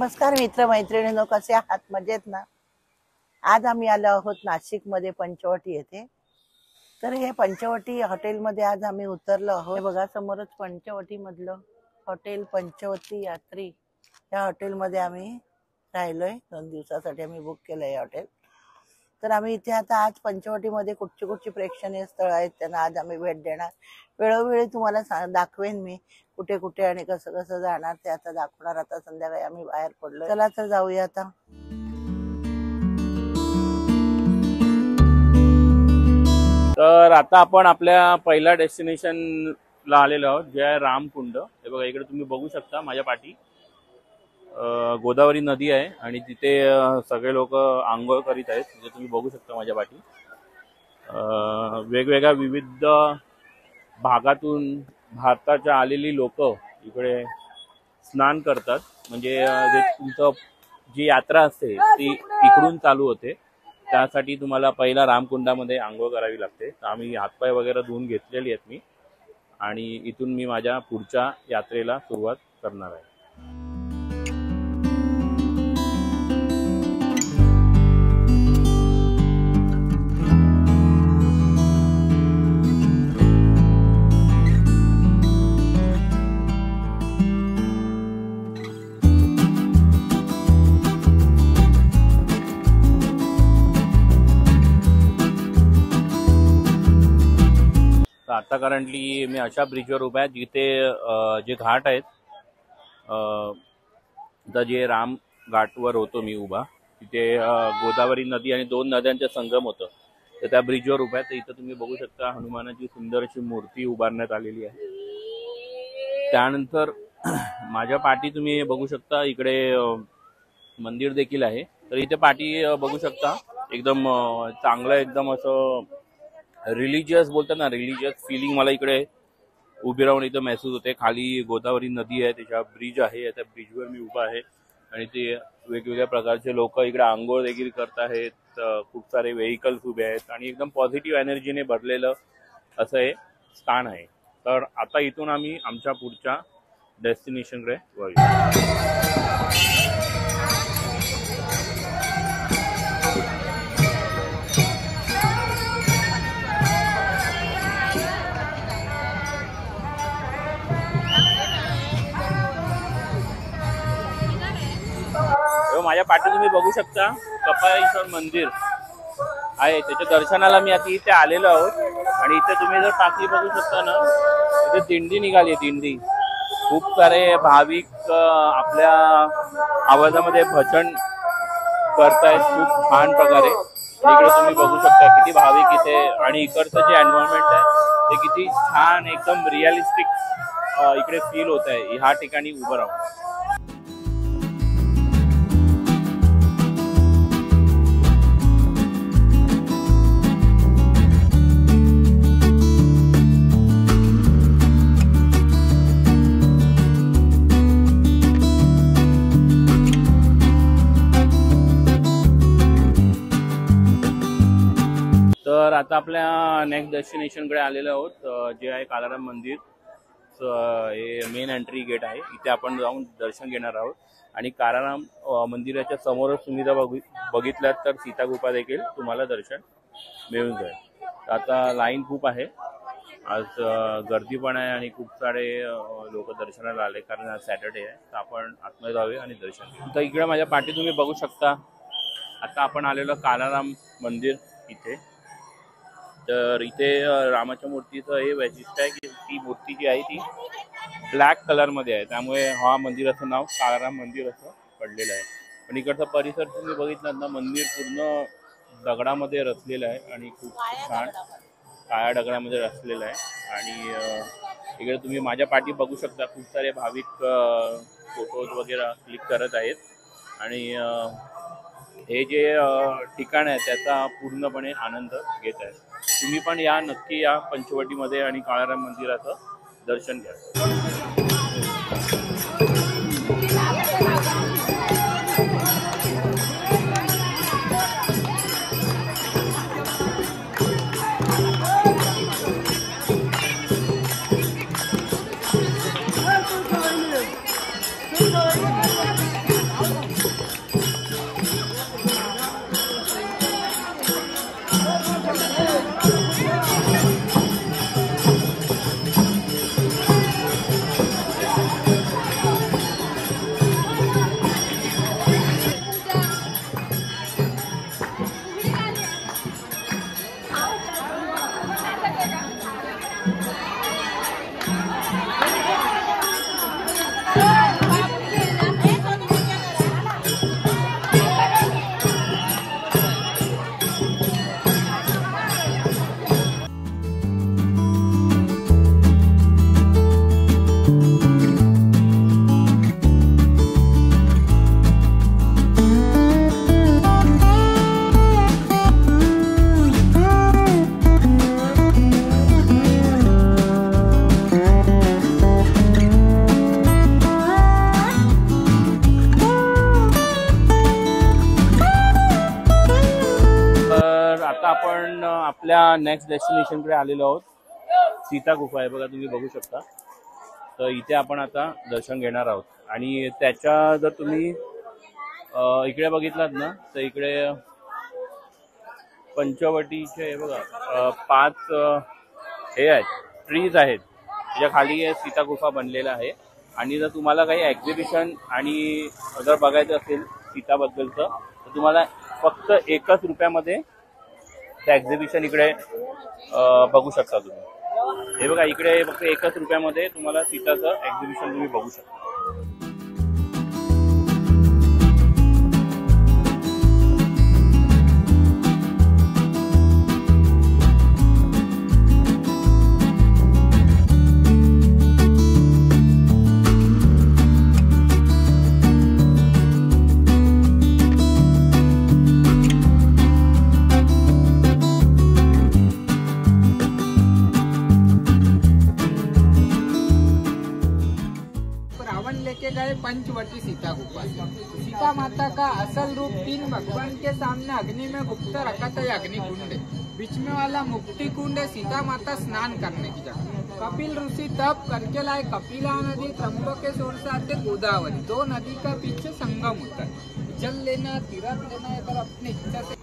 नमस्कार मित्र मैत्रिणींनो, कसे आहात? मजेत ना? आज आम्ही आलो आहोत नाशिक मध्ये पंचवटी येथे। तर हे पंचवटी हॉटेल मध्ये आज आम्ही उतरलो आहोत। बघा समोरच पंचवटी मधलं हॉटेल पंचवटी यात्री, या हॉटेल मध्ये आम्ही राहिलोय। 2 दिवसासाठी आम्ही बुक केलंय हॉटेल। तर आम्ही इथे आता आज पंचवटी मध्ये कुठची प्रेक्षणीय स्थळ आहेत त्यांना आज आम्ही भेट देणार। वेळोवेळी तुम्हाला दाखवेन मी कुठे कुठे आणि कसं कसं जाणार ते आता दाखवणार। आता संध्याकाळी आम्ही बाहेर पडलो, चला तर जाऊया आता। तर आता आपण आपल्या पहिल्या डेस्टिनेशनला आलेलो आहोत, जे आहे रामकुंड। हे बघा इकडे तुम्ही बघू शकता माझ्या पाठी गोदावरी नदी आहे आणि तिथे सगळे लोक आंघोळ करीत आहेत। जे तुम्ही बघू शकता माझ्या पाठी वेगवेगळ्या विविध भागातून भारताच्या आलेली लोक इकडे स्नान करतात। म्हणजे जे तुमचं जी यात्रा असते ती इकडून चालू होते, त्यासाठी तुम्हाला पहिला रामकुंडामध्ये आंघोळ करावी लागते। तर आम्ही हातपाय वगैरे धुवून घेतलेली आहेत मी, आणि इथून मी माझ्या पुढच्या यात्रेला सुरुवात करणार आहे। आता करंटली मी अशा ब्रिजवर उभा आहे जिथे जे घाट आहेत, तर जे राम घाटवर होतो मी उभा, तिथे गोदावरी नदी आणि 2 नद्यांचे संगम होतं। तर त्या ब्रिजवर उभा आहे। तर इथं तुम्ही बघू शकता हनुमानाची सुंदर अशी मूर्ती उभारण्यात आलेली आहे। त्यानंतर माझ्या पाठी तुम्ही बघू शकता इकडे मंदिर देखील आहे। तर इथे पाठी बघू शकता एकदम चांगलं, एकदम असं रिलीजियस बोलतात ना, रिलीजियस फिलिंग मला इकडे उभी राहून इथं महसूस होते। खाली गोदावरी नदी आहे, त्याच्या ब्रिज आहे, त्या ब्रिजवर मी उभा आहे आणि ते वेगवेगळ्या प्रकारचे लोक इकडे आंघोळ देखील करत आहेत। खूप सारे व्हेइकल्स उभे आहेत आणि एकदम पॉझिटिव्ह एनर्जीने भरलेलं असं हे स्थान आहे। तर आता इथून आम्ही आमच्या पुढच्या डेस्टिनेशनकडे वळूया। माझ्या पाठी तुम्ही बघू शकता कपालेश्वर मंदिर आहे, त्याच्या दर्शनाला मी आता इथे आलेलो आहोत। आणि इथे तुम्ही जर टाकी बघू शकता ना, इथे दिंडी निघाली, दिंडी। खूप सारे भाविक आपल्या आवाजामध्ये भजन करतायत खूप छान प्रकारे। इकडे तुम्ही बघू शकता किती भाविक इथे, आणि इकडचं जे एन्व्हायरमेंट आहे ते किती छान, एकदम रिअलिस्टिक इकडे फील होत आहे ह्या ठिकाणी उभं राहून। तर आता आपल्या नेक्स्ट डेस्टिनेशनकडे आलेलो आहोत, जे आहे कालाराम मंदिर। हे मेन एंट्री गेट आहे, इथे आपण जाऊन दर्शन घेणार आहोत। आणि कालाराम मंदिराच्या समोरच तुम्ही जर बघितलात तर सीता गुफा देखील तुम्हाला दर्शन मिळून जाईल। आता लाईन खूप आहे, आज गर्दी पण आहे आणि खूप सारे लोक दर्शनाला आले, कारण आज सॅटर्डे आहे। तर आपण आतमध्ये जाऊया आणि दर्शन घेऊ। तर इकडे माझ्या पाठी तुम्ही बघू शकता आता आपण आलेलो कालाराम मंदिर इथे। तर इथे रामाच्या मूर्तीचं हे वैशिष्ट्य आहे की ती मूर्ती जी आहे ती ब्लॅक कलरमध्ये आहे, त्यामुळे हा मंदिराचं नाव कालाराम मंदिर असं पडलेलं आहे। पण इकडचा परिसर तुम्ही बघितलात ना, मंदिर पूर्ण दगडामध्ये रचलेलं आहे आणि खूप छान काळ्या दगडामध्ये रचलेलं आहे। आणि इकडे तुम्ही माझ्या पाठी बघू शकता खूप सारे भाविक फोटोज वगैरे क्लिक करत आहेत। आणि हे जे ठिकाण आहे त्याचा पूर्णपणे आनंद घेत आहे। तुम्ही पण या, नक्की या पंचवटीमध्ये आणि कालाराम मंदिराचं दर्शन घ्या। आपल्या नेक्स्ट डेस्टिनेशनकडे आलेलो आहोत. सीता गुफा आहे बघा, तुम्ही बघू शकता. तर इथे आपण आता दर्शन घेणार आहोत. आणि त्याच्या जर तुम्ही इकडे बघितलात ना, तर इकडे पंचवटीचे हे बघा 5 हे आहेत, ट्रीज आहेत, त्याच्या खाली सीता गुफा बनलेला आहे. आणि जर तुम्हाला काही एक्झिबिशन आणि जर बघायचं असेल सीताबद्दलचं, तर तुम्हाला फक्त 1 रुपयामध्ये त्या एक्झिबिशन इकडे बघू शकता तुम्ही. हे बघा, इकडे फक्त 1 रुपयामध्ये तुम्हाला सीताचं एक्झिबिशन तुम्ही बघू शकता. लेके गए पंचवटी सीता गुफा. सीता माता का असल रूप 3 भगवान के सामने अग्नि में गुप्त रखा था. ये अग्नि कुंड है, बीच में वाला मुक्ति कुंड है सीता माता स्नान करने की जगह. कपिल ऋषि तप करके लाए कपिला नदी, त्र्यंबकेश्वर से आते गोदावरी. 2 नदी का पीछे संगम होता है. जल लेना, तीर्थ लेना, अगर अपनी इच्छा से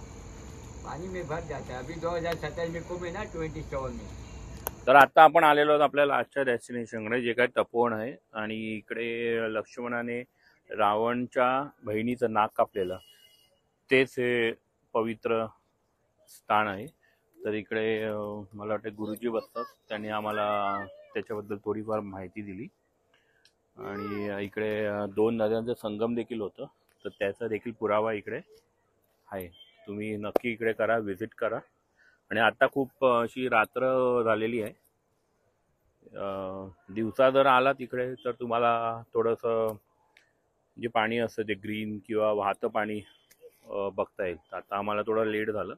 पानी में भर जाता है. अभी 2027 में कुंभ है ना, 27 में. तर आता आपण आलेलो आहोत आपल्या लास्टच्या डेस्टिनेशनकडे, जे काय तपोवन आहे. आणि इकडे लक्ष्मणाने रावणच्या बहिणीचं नाक कापलेलं, तेच हे पवित्र स्थान आहे. तर इकडे मला वाटतं गुरुजी बसतात, त्यांनी आम्हाला त्याच्याबद्दल थोडीफार माहिती दिली. आणि इकडे 2 नद्यांचं संगम देखील होतं, तर त्याचा देखील पुरावा इकडे आहे. तुम्ही नक्की इकडे करा, व्हिजिट करा. आणि आता खूप अशी रात्र झालेली आहे. दिवसा जर आलात इकडे तर तुम्हाला थोडंसं जे पाणी असतं ते ग्रीन किंवा वाहतं पाणी बघता येईल. आता आम्हाला थोडं लेट झालं.